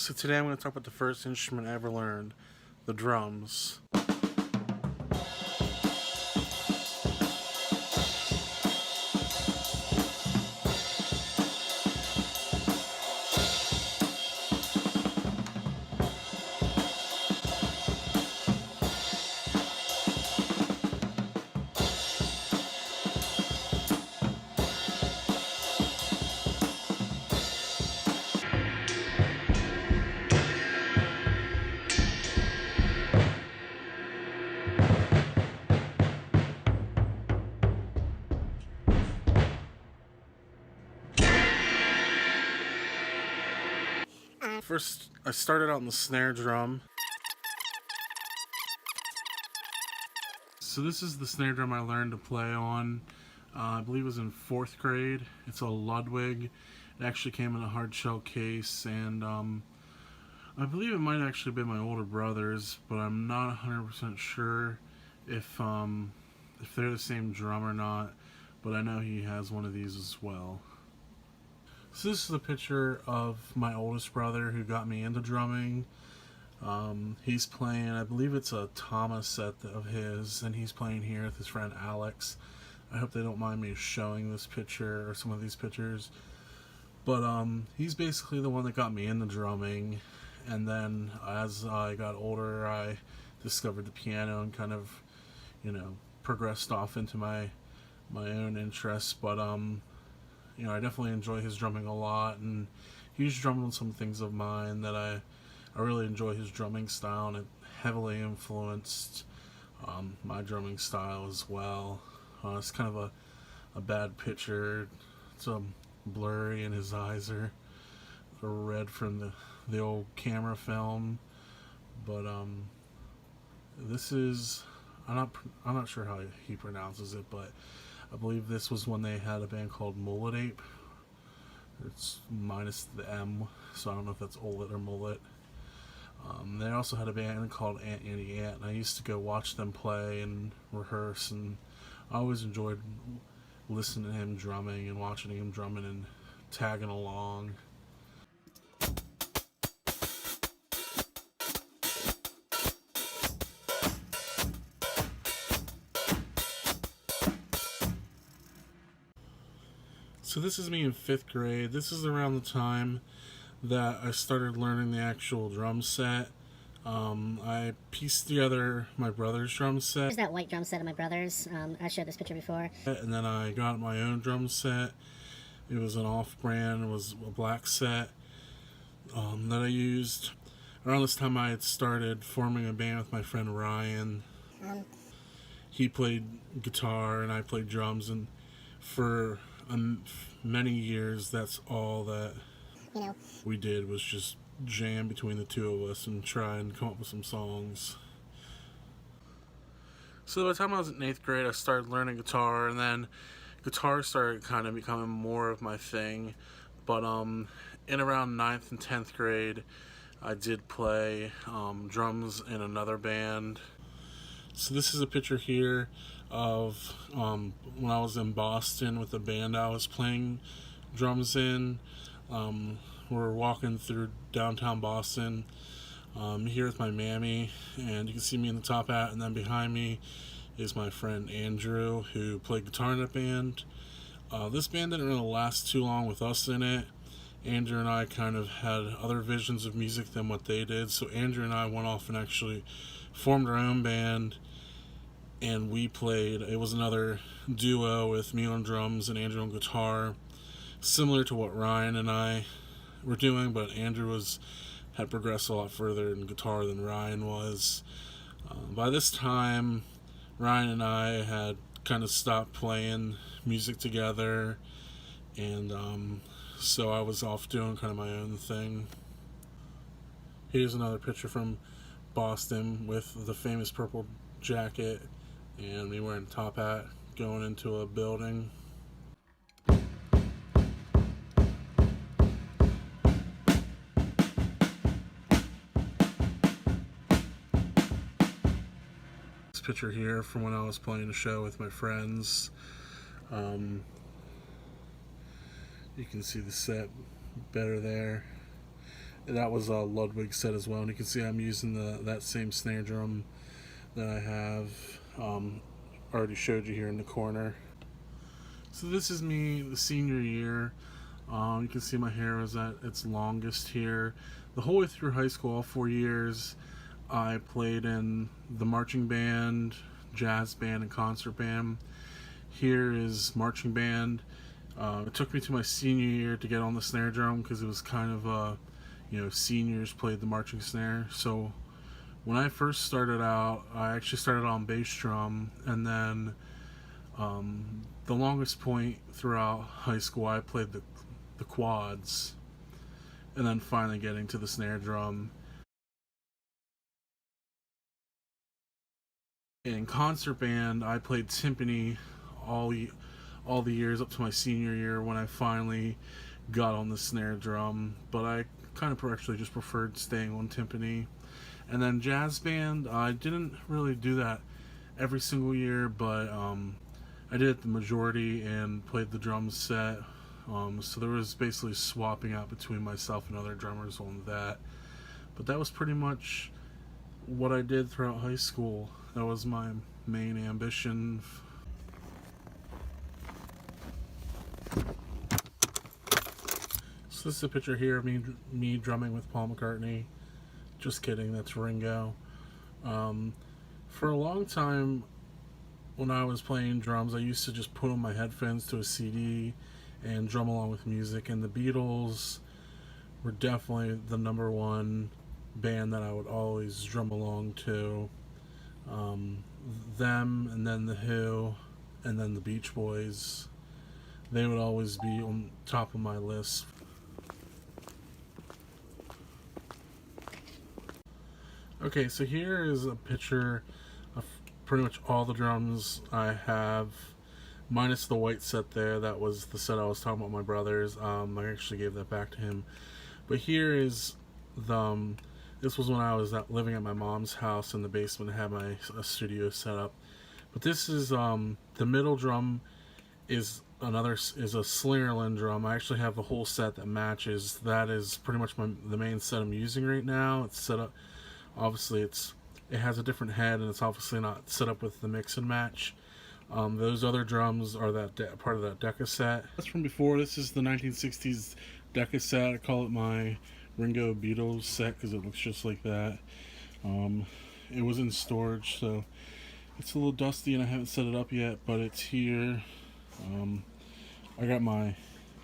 So today I'm going to talk about the first instrument I ever learned, the drums. First, I started out on the snare drum. So this is the snare drum I learned to play on. I believe it was in 4th grade. It's a Ludwig. It actually came in a hard shell case, and I believe it might actually be my older brother's, but I'm not 100% sure if they're the same drum or not. But I know he has one of these as well. So this is a picture of my oldest brother who got me into drumming. He's playing, I believe it's a Thomas set of his, and he's playing here with his friend Alex. I hope they don't mind me showing this picture or some of these pictures. But he's basically the one that got me into drumming, and then as I got older I discovered the piano and kind of, progressed off into my own interests. But I definitely enjoy his drumming a lot, and he's drummed on some things of mine that I really enjoy his drumming style, and it heavily influenced my drumming style as well. It's kind of a bad picture. It's blurry, and his eyes are red from the old camera film. But this is, I'm not sure how he pronounces it, but I believe this was when they had a band called Mullet Ape. It's minus the M, so I don't know if that's Olet or Mullet. They also had a band called Ant Annie Ant, and I used to go watch them play and rehearse, and I always enjoyed listening to him drumming and watching him drumming and tagging along. So this is me in 5th grade. This is around the time that I started learning the actual drum set. I pieced together my brother's drum set. Here's that white drum set of my brother's. I showed this picture before. And then I got my own drum set. It was an off-brand. It was a black set that I used. Around this time I had started forming a band with my friend Ryan. He played guitar and I played drums, and for many years that's all that we did, was just jam between the two of us and try and come up with some songs. So by the time I was in 8th grade I started learning guitar, and then guitar started kind of becoming more of my thing. But in around 9th and 10th grade I did play drums in another band. So this is a picture here of when I was in Boston with the band I was playing drums in. We're walking through downtown Boston here with my mammy, and you can see me in the top hat, and then behind me is my friend Andrew, who played guitar in that band. This band didn't really last too long with us in it. Andrew and I kind of had other visions of music than what they did, so Andrew and I went off and actually formed our own band, and we played. It was another duo with me on drums and Andrew on guitar, similar to what Ryan and I were doing, but Andrew had progressed a lot further in guitar than Ryan was. By this time, Ryan and I had kind of stopped playing music together, and so I was off doing kind of my own thing. Here's another picture from Boston with the famous purple jacket and me wearing a top hat going into a building. This picture here from when I was playing a show with my friends. You can see the set better there. That was a Ludwig set as well, and you can see I'm using that same snare drum that I have already showed you here in the corner. So this is me the senior year. You can see my hair is at its longest here. The whole way through high school, all 4 years, I played in the marching band, jazz band, and concert band. Here is marching band. It took me to my senior year to get on the snare drum because it was kind of seniors played the marching snare. So when I first started out, I actually started on bass drum, and then the longest point throughout high school, I played the quads, and then finally getting to the snare drum. In concert band, I played timpani all the years up to my senior year when I finally got on the snare drum. But I kind of actually just preferred staying on timpani. And then jazz band, I didn't really do that every single year, but I did it the majority and played the drum set. So there was basically swapping out between myself and other drummers on that. But that was pretty much what I did throughout high school. That was my main ambition. So this is a picture here of me drumming with Paul McCartney. Just kidding, that's Ringo. For a long time, when I was playing drums, I used to just put on my headphones to a CD and drum along with music. And the Beatles were definitely the number one band that I would always drum along to. Them, and then The Who, and then the Beach Boys. They would always be on top of my list. Okay, so here is a picture of pretty much all the drums I have, minus the white set there. That was the set I was talking about, my brother's. I actually gave that back to him. But here is this was when I was living at my mom's house in the basement and had a studio set up. But this is the middle drum is a Slingerland drum. I actually have the whole set that matches. That is pretty much the main set I'm using right now. It's set up. Obviously, it has a different head, and it's obviously not set up with the mix and match. Those other drums are part of that Decca set. That's from before. This is the 1960s Decca set. I call it my Ringo Beatles set because it looks just like that. It was in storage, so it's a little dusty and I haven't set it up yet, but it's here. I got my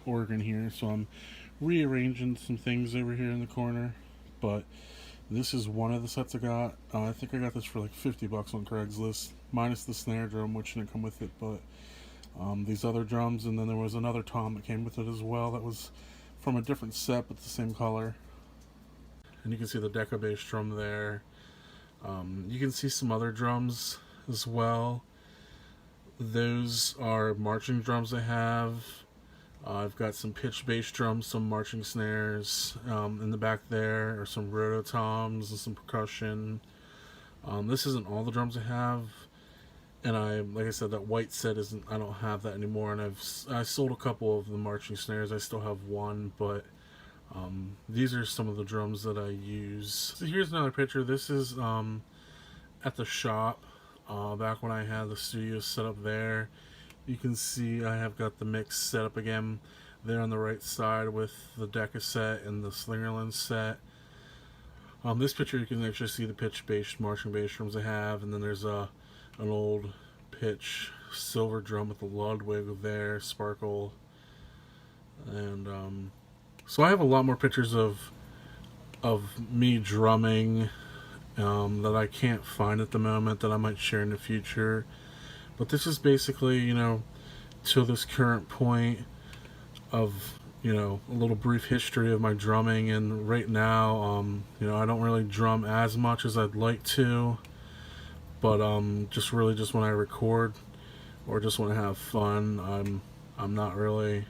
organ here, so I'm rearranging some things over here in the corner, but this is one of the sets I got. I think I got this for like $50 on Craigslist, minus the snare drum, which didn't come with it, but these other drums, and then there was another tom that came with it as well that was from a different set but the same color. And you can see the Decca bass drum there. You can see some other drums as well. Those are marching drums I have. I've got some pitch bass drums, some marching snares. In the back there are some rototoms and some percussion. This isn't all the drums I have. And like I said, that white set I don't have that anymore. And I sold a couple of the marching snares. I still have one, but these are some of the drums that I use. So here's another picture. This is at the shop, back when I had the studio set up there. You can see I have got the mix set up again there on the right side with the Decca set and the Slingerland set. This picture you can actually see the pitch bass, marching bass drums I have, and then there's an old pitch silver drum with the Ludwig there, Sparkle. And so I have a lot more pictures of me drumming that I can't find at the moment that I might share in the future. But this is basically, to this current point of, a little brief history of my drumming. And right now, I don't really drum as much as I'd like to, but just when I record or just want to have fun, I'm not really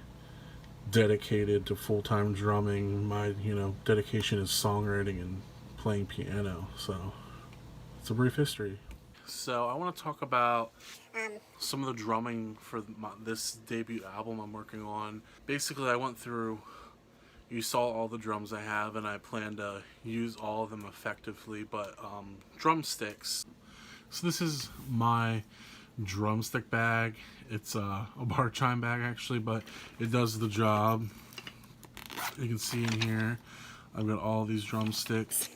dedicated to full-time drumming. My dedication is songwriting and playing piano. So it's a brief history. So I want to talk about some of the drumming for this debut album I'm working on. Basically, I went through you saw all the drums I have, and I plan to use all of them effectively, but drumsticks. So this is my drumstick bag. It's a bar chime bag actually, but it does the job. You can see in here, I've got all these drumsticks.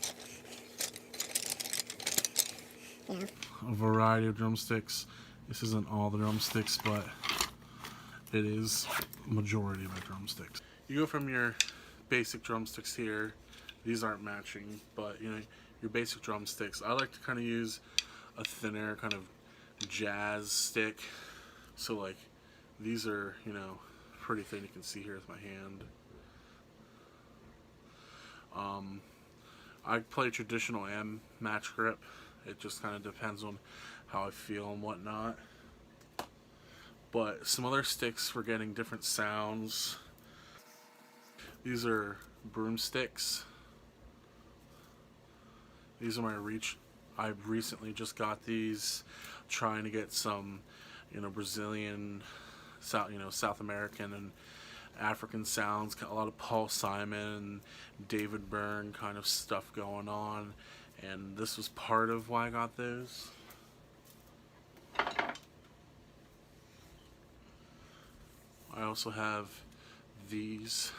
Yeah. A variety of drumsticks. This isn't all the drumsticks, but it is a majority of my drumsticks. You go from your basic drumsticks here. These aren't matching, but you know, your basic drumsticks. I like to kind of use a thinner kind of jazz stick. So like these are, you know, pretty thin. You can see here with my hand. I play traditional and match grip. It just kind of depends on how I feel and whatnot. But some other sticks for getting different sounds. These are broomsticks. These are my reach. I recently just got these, trying to get some, you know, Brazilian, South American and African sounds, a lot of Paul Simon, David Byrne kind of stuff going on, and this was part of why I got those. I also have these.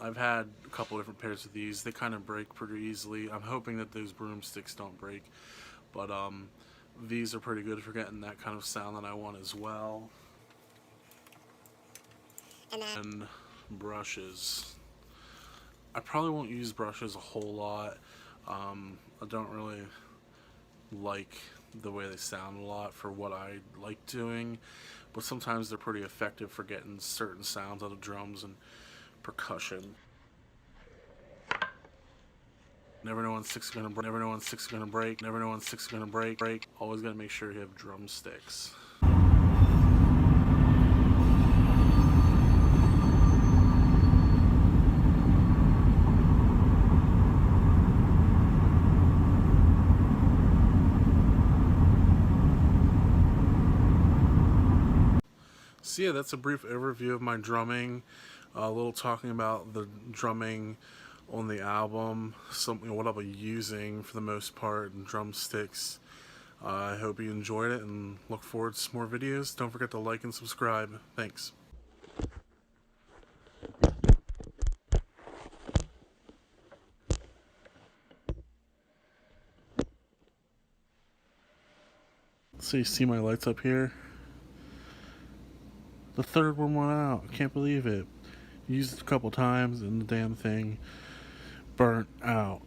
I've had a couple different pairs of these. They kind of break pretty easily. I'm hoping that those broomsticks don't break, but these are pretty good for getting that kind of sound that I want as well. And brushes. I probably won't use brushes a whole lot. I don't really like the way they sound a lot for what I like doing, but sometimes they're pretty effective for getting certain sounds out of drums and percussion. Never know when six is gonna break. Never know when six is gonna break. Never know when six is gonna break. Always gotta make sure you have drumsticks. So yeah, that's a brief overview of my drumming. A little talking about the drumming on the album, something what I'll be using for the most part, and drumsticks. I hope you enjoyed it and look forward to some more videos. Don't forget to like and subscribe. Thanks. So you see my lights up here? The third one went out. I can't believe it. Used it a couple times and the damn thing burnt out.